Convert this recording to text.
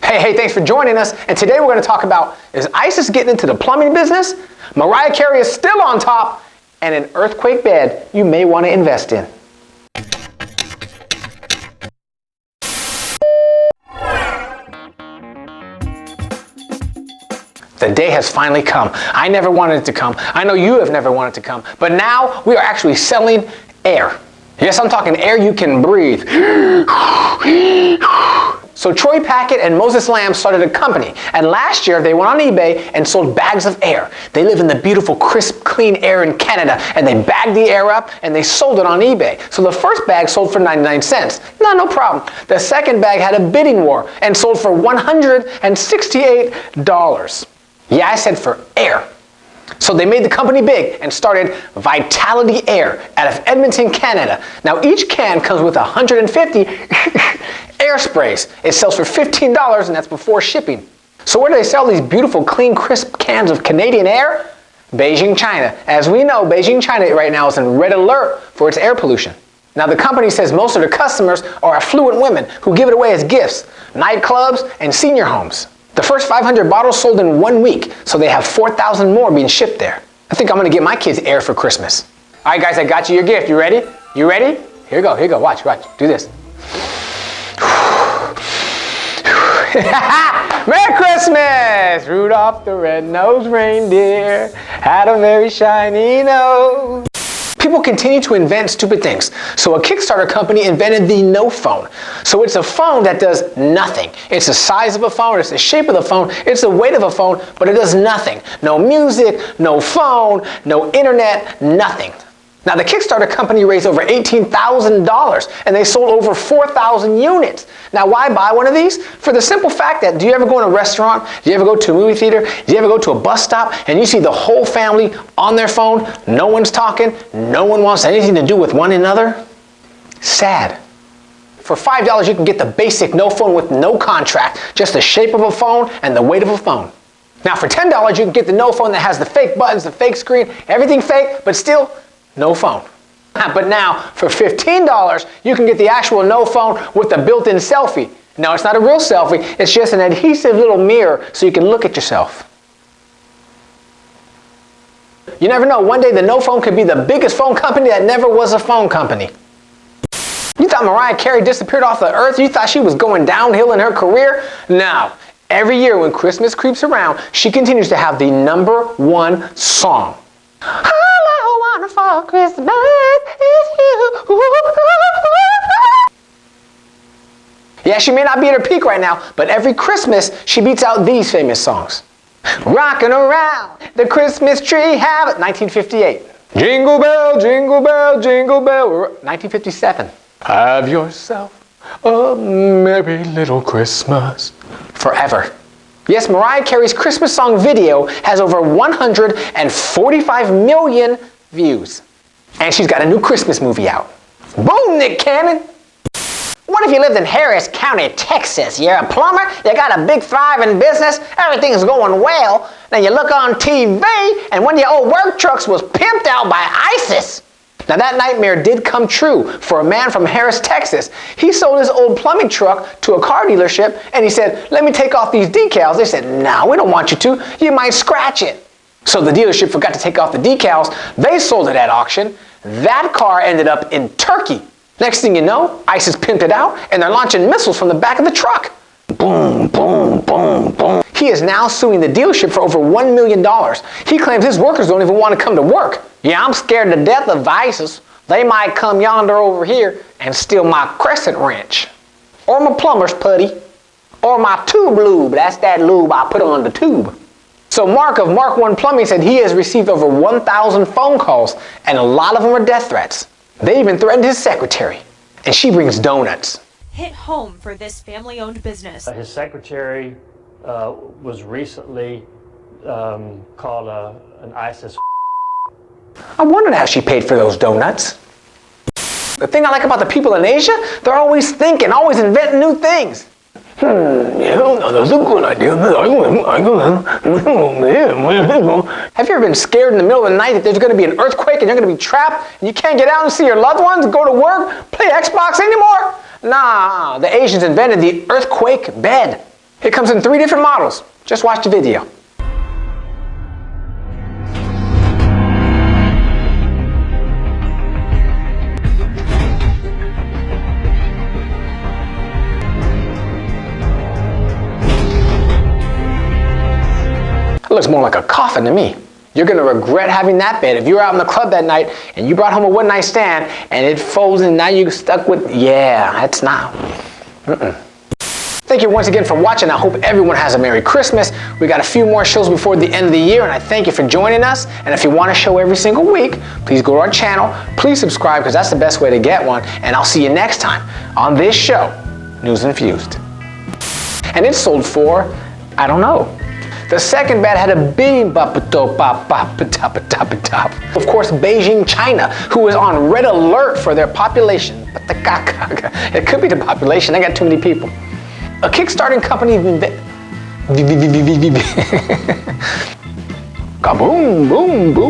Hey, thanks for joining us. And today we're going to talk about, is ISIS getting into the plumbing business? Mariah Carey is still on top, and an earthquake bed you may want to invest in. The day has finally come. I never wanted it to come. I know you have never wanted it to come. But now we are actually selling air. Yes, I'm talking air you can breathe. So Troy Packett and Moses Lamb started a company, and last year they went on eBay and sold bags of air. They live in the beautiful, crisp, clean air in Canada, and they bagged the air up and they sold it on eBay. So the first bag sold for 99 cents. No problem. The second bag had a bidding war and sold for $168. Yeah, I said for air. So they made the company big and started Vitality Air out of Edmonton, Canada. Now each can comes with 150 air sprays. It sells for $15 and that's before shipping. So where do they sell these beautiful, clean, crisp cans of Canadian air? Beijing, China. As we know, Beijing, China right now is in red alert for its air pollution. Now the company says most of their customers are affluent women who give it away as gifts, nightclubs and senior homes. The first 500 bottles sold in 1 week, so they have 4,000 more being shipped there. I think I'm gonna get my kids air for Christmas. All right, guys, I got you your gift. You ready? You ready? Here you go, watch, do this. Merry Christmas! Rudolph the red-nosed reindeer had a very shiny nose. People continue to invent stupid things. So a Kickstarter company invented the no phone. So it's a phone that does nothing. It's the size of a phone, it's the shape of the phone, it's the weight of a phone, but it does nothing. No music, no phone, no internet, nothing. Now the Kickstarter company raised over $18,000 and they sold over 4,000 units. Now why buy one of these? For the simple fact that, do you ever go in a restaurant, do you ever go to a movie theater, do you ever go to a bus stop and you see the whole family on their phone, no one's talking, no one wants anything to do with one another? Sad. For $5 you can get the basic no phone with no contract, just the shape of a phone and the weight of a phone. Now for $10 you can get the no phone that has the fake buttons, the fake screen, everything fake, but still no phone. But now, for $15, you can get the actual no phone with the built-in selfie. No, it's not a real selfie, it's just an adhesive little mirror so you can look at yourself. You never know, one day the no phone could be the biggest phone company that never was a phone company. You thought Mariah Carey disappeared off the earth? You thought she was going downhill in her career? No. Every year when Christmas creeps around, she continues to have the #1 song. For Christmas is you. Yeah, she may not be at her peak right now, but every Christmas she beats out these famous songs. Rocking around the Christmas tree, have it, 1958. Jingle bell, jingle bell, jingle bell, 1957. Have yourself a merry little Christmas. Forever. Yes, Mariah Carey's Christmas song video has over 145 million views. And she's got a new Christmas movie out. Boom, Nick Cannon! What if you lived in Harris County, Texas? You're a plumber, you got a big thriving business, everything's going well. Then you look on TV and one of your old work trucks was pimped out by ISIS. Now that nightmare did come true for a man from Harris, Texas. He sold his old plumbing truck to a car dealership and he said, let me take off these decals. They said, no, we don't want you to. You might scratch it. So the dealership forgot to take off the decals. They sold it at auction. That car ended up in Turkey. Next thing you know, ISIS pimped it out and they're launching missiles from the back of the truck. Boom, boom, boom, boom. He is now suing the dealership for over $1 million. He claims his workers don't even want to come to work. Yeah, I'm scared to death of ISIS. They might come yonder over here and steal my crescent wrench. Or my plumber's putty. Or my tube lube. That's that lube I put on the tube. So Mark of Mark 1 Plumbing said he has received over 1,000 phone calls, and a lot of them are death threats. They even threatened his secretary, and she brings donuts. Hit home for this family-owned business. His secretary was recently called an ISIS. I wondered how she paid for those donuts. The thing I like about the people in Asia, they're always thinking, always inventing new things. That's a good idea. Have you ever been scared in the middle of the night that there's going to be an earthquake and you're going to be trapped and you can't get out and see your loved ones, go to work, play Xbox anymore? Nah, the Asians invented the earthquake bed. It comes in 3 different models. Just watch the video. It looks more like a coffin to me. You're gonna regret having that bed. If you were out in the club that night and you brought home a one-night stand and it folds and now you're stuck with, yeah, that's not. Thank you once again for watching. I hope everyone has a Merry Christmas. We got a few more shows before the end of the year, and I thank you for joining us. And if you want a show every single week, please go to our channel. Please subscribe, because that's the best way to get one. And I'll see you next time on this show, News Infused. And it sold for, I don't know. The second bed had a beam top. Of course, Beijing, China, who is on red alert for their population. It could be the population, they got too many people. A kickstarting company, kaboom, boom, boom.